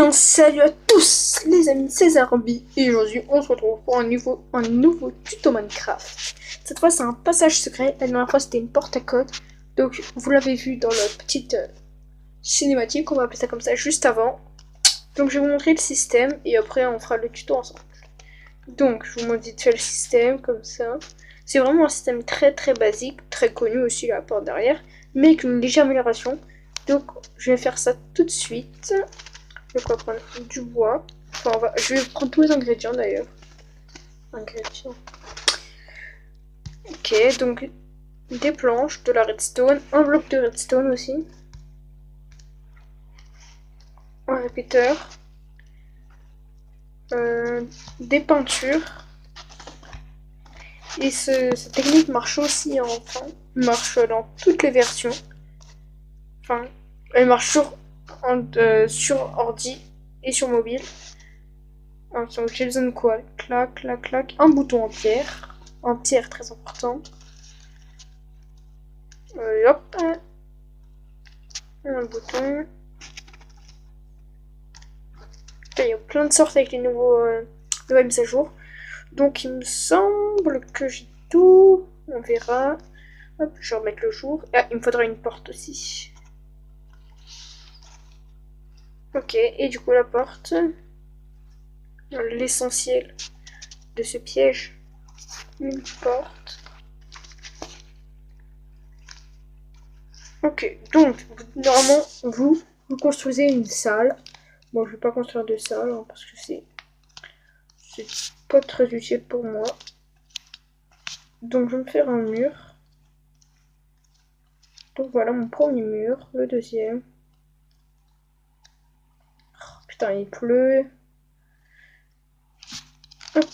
bien, salut à tous les amis, c'est Zarbi et aujourd'hui on se retrouve pour un nouveau tuto Minecraft. Cette fois c'est un passage secret, la dernière fois c'était une porte à code. Donc vous l'avez vu dans la petite cinématique, on va appeler ça comme ça juste avant. Donc je vais vous montrer le système et après on fera le tuto ensemble. Donc je vous montre vite fait le système comme ça. C'est vraiment un système très basique, très connu aussi la porte derrière, mais avec une légère amélioration. Donc je vais faire ça tout de suite. Je vais prendre du bois. Enfin, je vais prendre tous les ingrédients d'ailleurs. Ingrédients. Ok, donc des planches, de la redstone, un bloc de redstone aussi. Un répéteur. Des peintures. Et cette technique marche aussi marche dans toutes les versions. Enfin, elle marche sur ordi et sur mobile. Donc j'ai besoin de quoi? Clac, clac, clac. Un bouton en pierre. En pierre, très important. Hop. Un bouton. Il y a plein de sortes avec les nouvelles mises à jour. Donc il me semble que j'ai tout. On verra. Hop, je vais remettre le jour. Ah, il me faudra une porte aussi. Ok, et du coup la porte. L'essentiel de ce piège. Une porte. Ok, donc normalement vous construisez une salle. Bon, je vais pas construire de salle hein, parce que c'est pas très utile pour moi. Donc je vais me faire un mur. Donc voilà mon premier mur, le deuxième. Oh, putain, il pleut. Hop.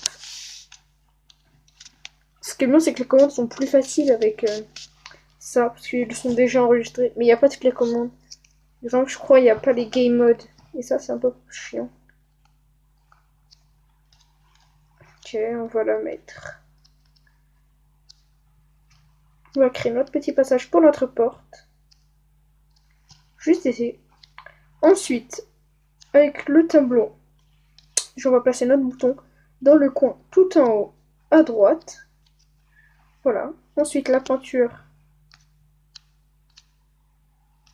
Ce qui est bien, c'est que les commandes sont plus faciles avec ça, parce qu'ils sont déjà enregistrés. Mais il n'y a pas toutes les commandes. Par exemple, je crois qu'il n'y a pas les game modes. Et ça, c'est un peu chiant. Ok, on va la mettre. On va créer notre petit passage pour notre porte. Juste ici. Ensuite, avec le tableau, on va placer notre bouton dans le coin tout en haut à droite. Voilà. Ensuite, la peinture.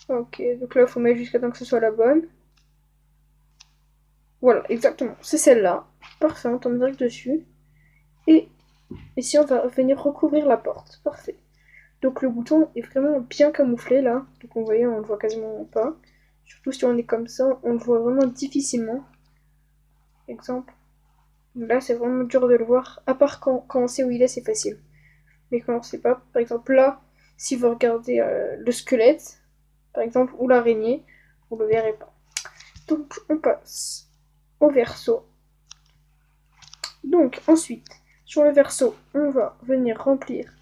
Ok, donc là, il faut mettre jusqu'à temps que ce soit la bonne. Voilà, exactement. C'est celle-là. Parfait, on tombe direct dessus. Et ici, on va venir recouvrir la porte. Parfait. Donc le bouton est vraiment bien camouflé là. Donc vous voyez, on le voit quasiment pas. Surtout si on est comme ça, on le voit vraiment difficilement. Exemple. Là, c'est vraiment dur de le voir. À part quand on sait où il est, c'est facile. Mais quand on sait pas, par exemple là, si vous regardez le squelette, par exemple, ou l'araignée, vous le verrez pas. Donc on passe au verso. Donc ensuite, sur le verso, on va venir remplir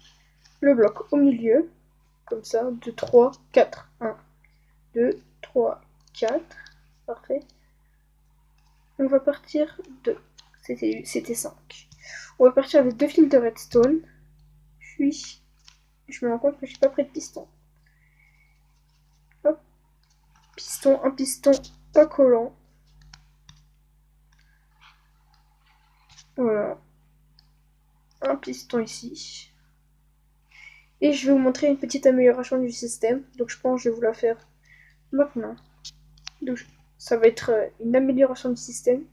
le bloc au milieu, comme ça, 2, 3, 4, 1, 2, 3, 4, parfait. On va partir de, c'était 5. On va partir avec 2 fils de redstone, puis je me rends compte que je n'ai pas pris de piston. Hop, piston, un piston pas collant. Voilà. Un piston ici. Et je vais vous montrer une petite amélioration du système. Donc je pense que je vais vous la faire maintenant. Donc ça va être une amélioration du système.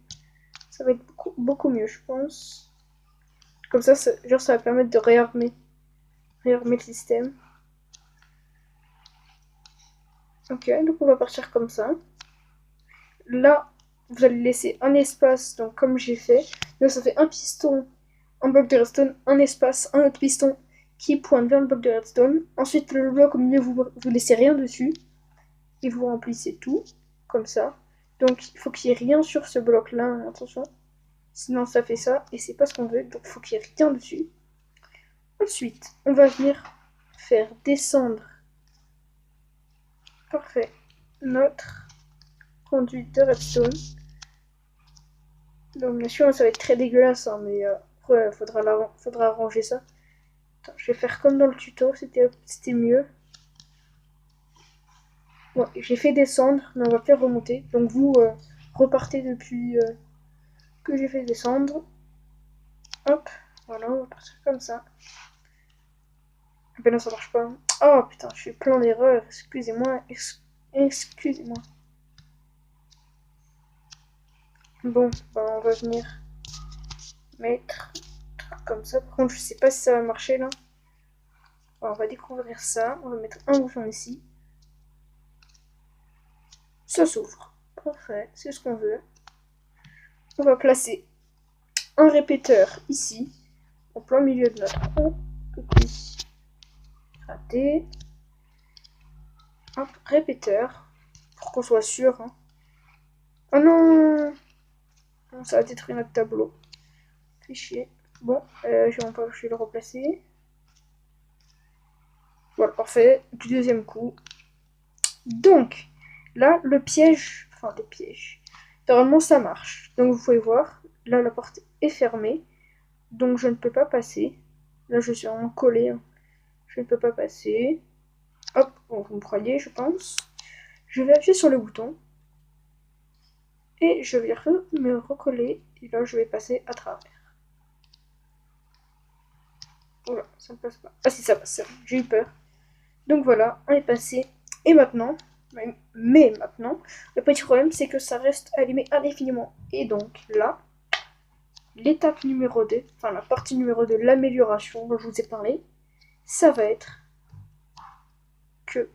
Ça va être beaucoup mieux, je pense. Comme ça, genre ça va permettre de réarmer le système. Ok, donc on va partir comme ça. Là, vous allez laisser un espace, donc comme j'ai fait. Donc ça fait un piston, un bloc de redstone, un espace, un autre piston qui pointe vers le bloc de redstone. Ensuite, le bloc au milieu, vous laissez rien dessus. Et vous remplissez tout, comme ça. Donc il faut qu'il n'y ait rien sur ce bloc-là, attention. Sinon ça fait ça, et c'est pas ce qu'on veut, donc il faut qu'il n'y ait rien dessus. Ensuite, on va venir faire descendre, parfait, notre conduite de redstone. Donc bien sûr, ça va être très dégueulasse, hein, mais après, faudra arranger ça. Attends, je vais faire comme dans le tuto, c'était mieux. Bon, j'ai fait descendre, mais on va faire remonter. Donc vous, repartez depuis que j'ai fait descendre. Hop, voilà, on va partir comme ça. Ben non, ça marche pas. Oh putain, je suis plein d'erreurs. Excusez-moi, excusez-moi. Bon, ben on va venir mettre comme ça. Par contre, je sais pas si ça va marcher là. Alors, on va découvrir ça. On va mettre un bouchon ici. Ça s'ouvre. Parfait, c'est ce qu'on veut. On va placer un répéteur ici, en plein milieu de notre petit raté. Hop, répéteur, pour qu'on soit sûr. Hein. Oh non, ça va détruire notre tableau. Fait chier. Bon, je vais le replacer. Voilà, parfait. Du deuxième coup. Donc, là, le piège. Enfin, le piège. Normalement, ça marche. Donc, vous pouvez voir. Là, la porte est fermée. Donc, je ne peux pas passer. Là, je suis vraiment collé. Hein. Je ne peux pas passer. Hop, bon, vous me croyez, je pense. Je vais appuyer sur le bouton. Et je vais me recoller. Et là, je vais passer à travers. Voilà, ça ne passe pas. Ah si, ça passe. J'ai eu peur. Donc voilà, on est passé. Et maintenant, mais maintenant, le petit problème, c'est que ça reste allumé indéfiniment. Et donc là, l'étape numéro 2, enfin la partie numéro 2, l'amélioration dont je vous ai parlé, ça va être que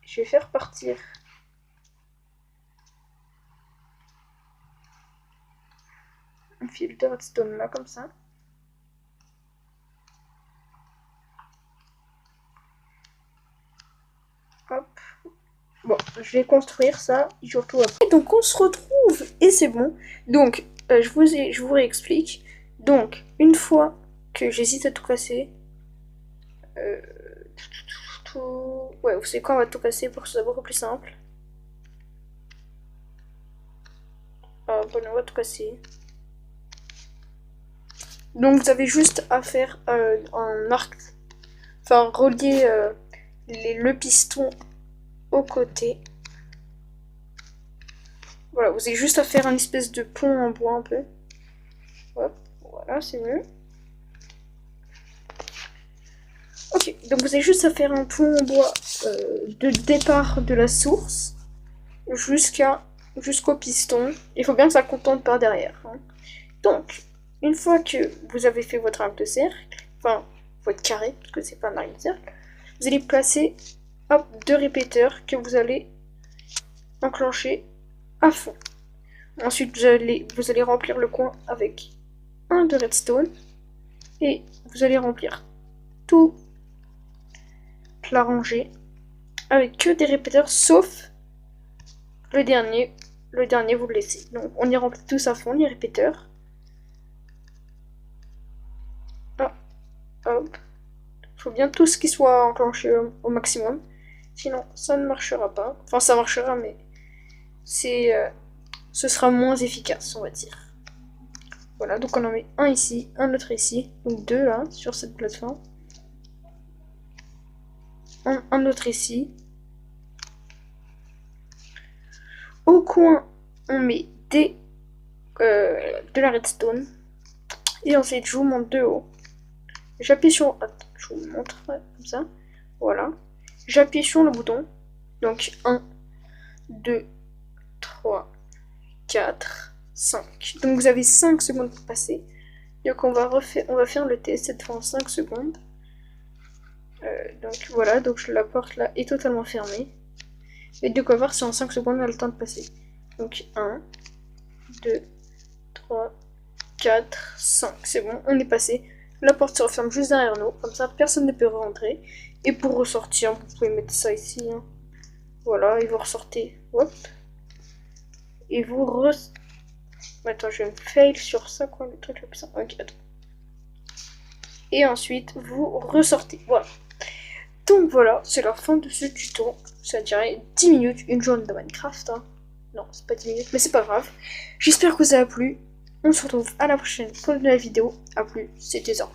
je vais faire partir un fil de redstone là, comme ça. Hop. Bon, je vais construire ça, surtout après. Donc on se retrouve, et c'est bon. Donc, je vous réexplique. Donc, une fois que j'hésite à tout casser, ouais, vous savez quoi, on va tout casser pour que ce soit beaucoup plus simple. Bon, on va tout casser. Donc, vous avez juste à faire un arc, enfin, relier le piston au côté. Voilà, vous avez juste à faire une espèce de pont en bois un peu. Hop, voilà, c'est mieux. Ok, donc vous avez juste à faire un pont en bois de départ de la source jusqu'au piston. Il faut bien que ça contente par derrière. Hein. Donc, une fois que vous avez fait votre arc de cercle, enfin, votre carré, parce que c'est pas un arc de cercle, vous allez placer hop, 2 répéteurs que vous allez enclencher à fond. Ensuite, vous allez remplir le coin avec un de redstone et vous allez remplir toute la rangée avec que des répéteurs sauf le dernier. Le dernier, vous le laissez. Donc, on y remplit tous à fond les répéteurs. Ah, hop. Il faut bien tout ce qui soit enclenché au maximum. Sinon, ça ne marchera pas. Enfin, ça marchera, mais ce sera moins efficace, on va dire. Voilà, donc on en met un ici, un autre ici. Donc 2 là, sur cette plateforme. Un autre ici. Au coin, on met de la redstone. Et ensuite, je vous montre de haut. J'appuie sur... Attends, je vous montre, ouais, comme ça. Voilà. J'appuie sur le bouton. Donc 1, 2, 3, 4, 5. Donc vous avez 5 secondes pour passer. Donc on va faire le test cette fois en 5 secondes. Donc voilà, donc la porte là est totalement fermée. Et donc on va voir si en 5 secondes on a le temps de passer. Donc 1, 2, 3, 4, 5. C'est bon, on est passé. La porte se referme juste derrière nous, comme ça personne ne peut rentrer. Et pour ressortir, vous pouvez mettre ça ici. Hein. Voilà, et vous ressortez. Hop. Et vous Attends, je vais me fail sur ça, quoi, le truc le plus simple. Ok, attends. Et ensuite, vous ressortez. Voilà. Donc voilà, c'est la fin de ce tuto. Ça dirait 10 minutes, une journée de Minecraft. Hein. Non, c'est pas 10 minutes, mais c'est pas grave. J'espère que ça a plu. On se retrouve à la prochaine pour une nouvelle vidéo. A plus, c'était ça.